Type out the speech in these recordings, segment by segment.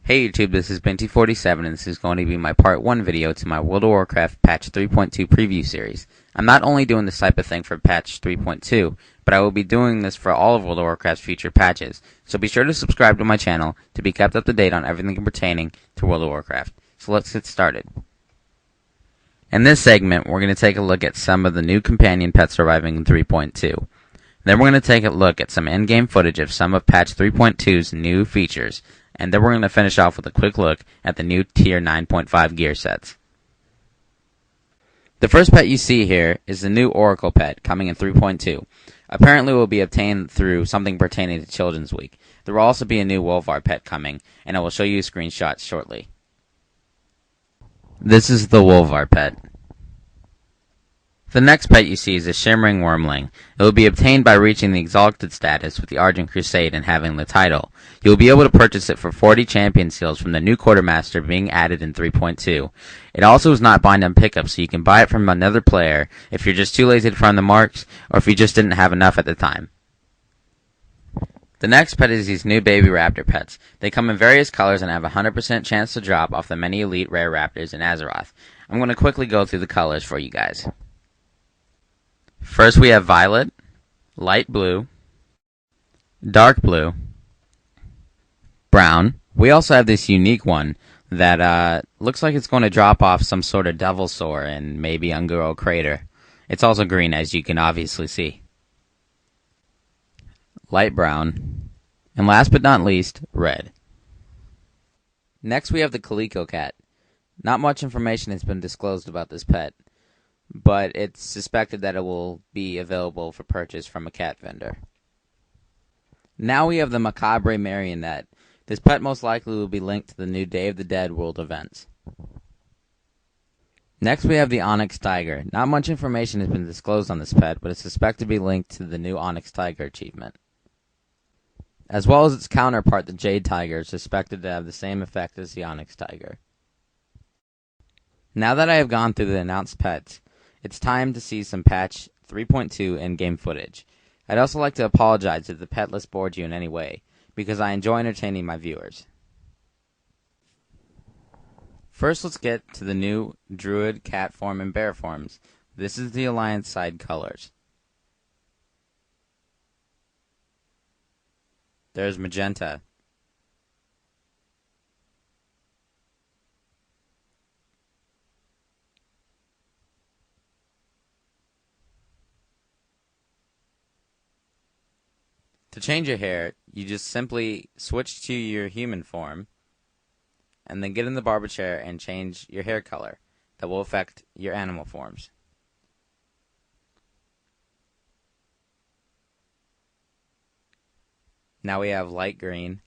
Hey YouTube, this is Binty47 and this is going to be my part 1 video to my World of Warcraft patch 3.2 preview series. I'm not only doing this type of thing for patch 3.2, but I will be doing this for all of World of Warcraft's future patches, so be sure to subscribe to my channel to be kept up to date on everything pertaining to World of Warcraft. So let's get started. In this segment, we're going to take a look at some of the new companion pets arriving in 3.2. Then we're going to take a look at some in-game footage of some of patch 3.2's new features, and then we're going to finish off with a quick look at the new Tier 9.5 gear sets. The first pet you see here is the new Oracle pet coming in 3.2. Apparently will be obtained through something pertaining to Children's Week. There will also be a new Wolvar pet coming, and I will show you screenshots shortly. This is the Wolvar pet. The next pet you see is a Shimmering Wormling. It will be obtained by reaching the Exalted status with the Argent Crusade and having the title. You will be able to purchase it for 40 champion seals from the new Quartermaster being added in 3.2. It also is not bind on pickup, so you can buy it from another player if you're just too lazy to farm the marks, or if you just didn't have enough at the time. The next pet is these new baby raptor pets. They come in various colors and have a 100% chance to drop off the many elite rare raptors in Azeroth. I'm going to quickly go through the colors for you guys. First we have violet, light blue, dark blue, brown. We also have this unique one that looks like it's going to drop off some sort of devil sore and maybe Unguro Crater. It's also green, as you can obviously see. Light brown, and last but not least, red. Next we have the Calico cat. Not much information has been disclosed about this pet, but it's suspected that it will be available for purchase from a cat vendor. Now we have the Macabre Marionette. This pet most likely will be linked to the new Day of the Dead world events. Next we have the Onyx Tiger. Not much information has been disclosed on this pet, but it's suspected to be linked to the new Onyx Tiger achievement. As well as its counterpart, the Jade Tiger, is suspected to have the same effect as the Onyx Tiger. Now that I have gone through the announced pets, it's time to see some patch 3.2 in-game footage. I'd also like to apologize if the pet list bored you in any way, because I enjoy entertaining my viewers. First, let's get to the new Druid, Cat form, and Bear forms. This is the Alliance side colors. There's Magenta. To change your hair, you just simply switch to your human form, and then get in the barber chair and change your hair color. That will affect your animal forms. Now we have light green,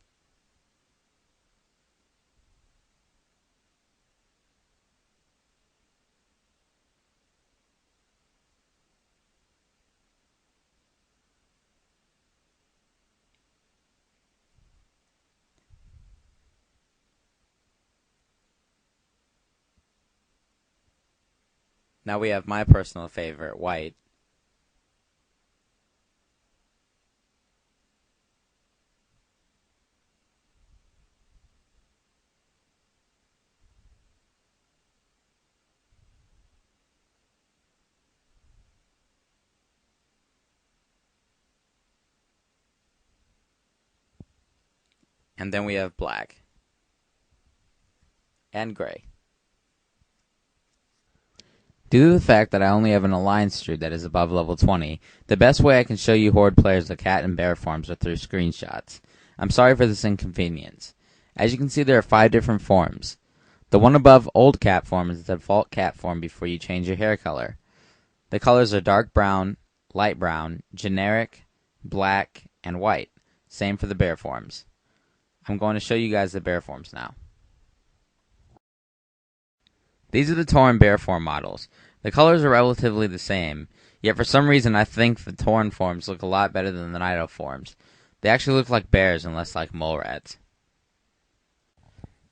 now we have my personal favorite, white. And then we have black. And gray. Due to the fact that I only have an Alliance Druid that is above level 20, the best way I can show you Horde players the cat and bear forms are through screenshots. I'm sorry for this inconvenience. As you can see, there are 5 different forms. The one above Old Cat form is the default cat form before you change your hair color. The colors are dark brown, light brown, generic, black, and white. Same for the bear forms. I'm going to show you guys the bear forms now. These are the Tauren bear form models. The colors are relatively the same, yet for some reason I think the Tauren forms look a lot better than the Nido forms. They actually look like bears and less like mole rats.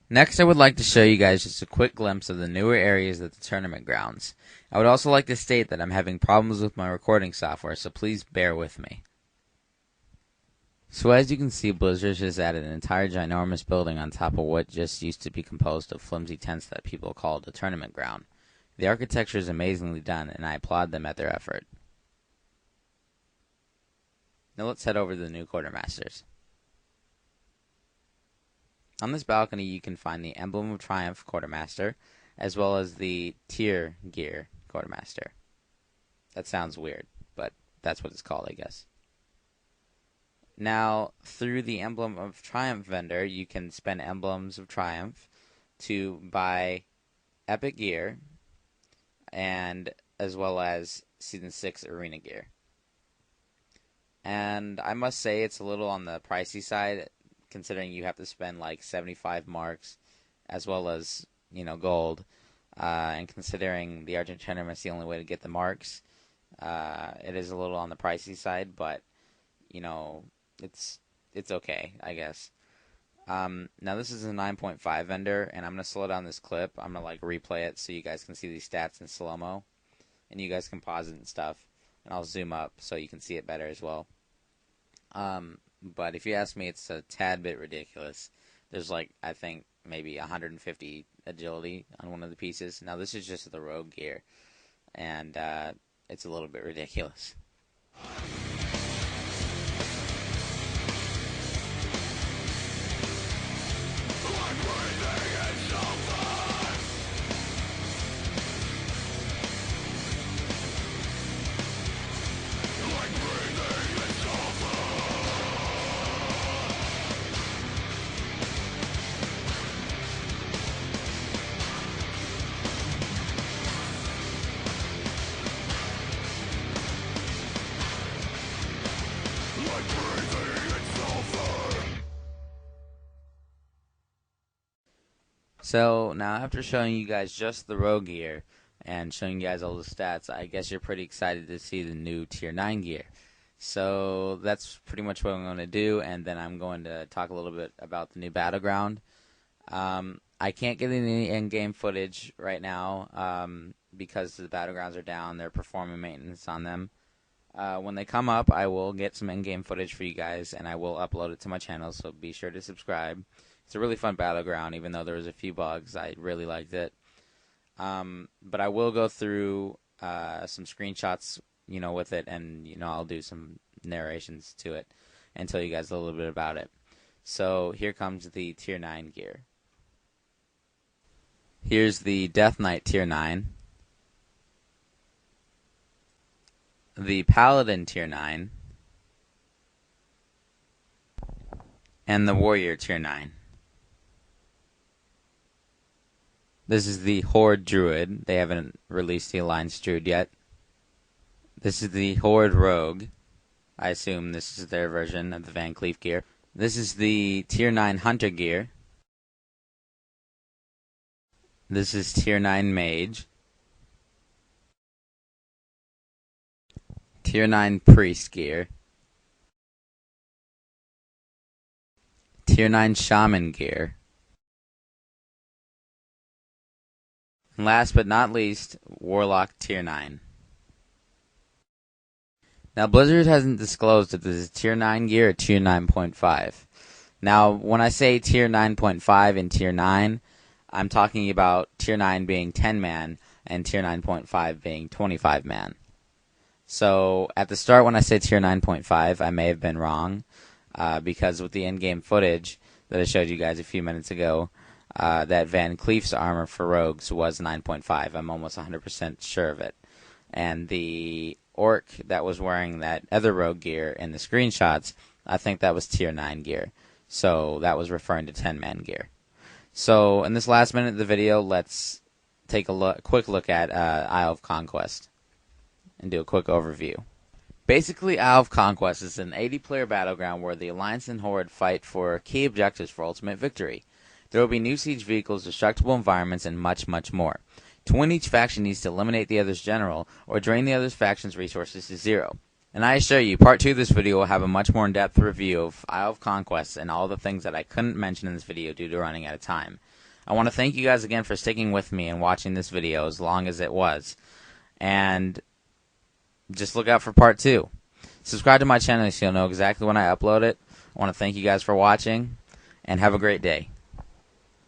Next, I would like to show you guys just a quick glimpse of the newer areas at the tournament grounds. I would also like to state that I'm having problems with my recording software, so please bear with me. So as you can see, Blizzard just added an entire ginormous building on top of what just used to be composed of flimsy tents that people called a tournament ground. The architecture is amazingly done, and I applaud them at their effort. Now let's head over to the new quartermasters. On this balcony you can find the Emblem of Triumph quartermaster, as well as the Tier Gear quartermaster. That sounds weird, but that's what it's called, I guess. Now, through the Emblem of Triumph vendor, you can spend Emblems of Triumph to buy epic gear, and as well as Season 6 arena gear. And I must say it's a little on the pricey side, considering you have to spend like 75 marks, as well as, gold. And considering the Argent Tournament's the only way to get the marks, it is a little on the pricey side, but, it's okay, I guess. Now this is a 9.5 vendor, and I'm going to slow down this clip. I'm going to replay it so you guys can see these stats in slow-mo, and you guys can pause it and stuff, and I'll zoom up so you can see it better as well. But if you ask me, it's a tad bit ridiculous. There's I think maybe 150 agility on one of the pieces. Now this is just the rogue gear, and it's a little bit ridiculous. So now after showing you guys just the rogue gear and showing you guys all the stats, I guess you're pretty excited to see the new Tier 9 gear. So that's pretty much what I'm going to do, and then I'm going to talk a little bit about the new Battleground. I can't get any in-game footage right now because the Battlegrounds are down. They're performing maintenance on them. When they come up, I will get some in-game footage for you guys, and I will upload it to my channel, so be sure to subscribe. It's a really fun Battleground, even though there was a few bugs. I really liked it. But I will go through some screenshots, with it, and, I'll do some narrations to it and tell you guys a little bit about it. So here comes the Tier 9 gear. Here's the Death Knight Tier 9. The Paladin Tier 9. And the Warrior Tier 9. This is the Horde Druid. They haven't released the Alliance Druid yet. This is the Horde Rogue. I assume this is their version of the Van Cleef gear. This is the Tier 9 Hunter gear. This is Tier 9 Mage. Tier 9 Priest gear. Tier 9 Shaman gear. And last but not least, Warlock Tier 9. Now, Blizzard hasn't disclosed if this is Tier 9 gear or Tier 9.5. Now, when I say Tier 9.5 and Tier 9, I'm talking about Tier 9 being 10-man and Tier 9.5 being 25-man. So, at the start when I said Tier 9.5, I may have been wrong, because with the in-game footage that I showed you guys a few minutes ago, that Van Cleef's armor for rogues was 9.5. I'm almost 100% sure of it. And the orc that was wearing that other rogue gear in the screenshots, I think that was Tier 9 gear. So that was referring to 10-man gear. So in this last minute of the video, let's take a quick look at Isle of Conquest and do a quick overview. Basically, Isle of Conquest is an 80-player battleground where the Alliance and Horde fight for key objectives for ultimate victory. There will be new siege vehicles, destructible environments, and much, much more. To win, each faction needs to eliminate the other's general or drain the other's faction's resources to zero. And I assure you, part 2 of this video will have a much more in-depth review of Isle of Conquest and all the things that I couldn't mention in this video due to running out of time. I want to thank you guys again for sticking with me and watching this video as long as it was. And just look out for part 2. Subscribe to my channel so you'll know exactly when I upload it. I want to thank you guys for watching, and have a great day.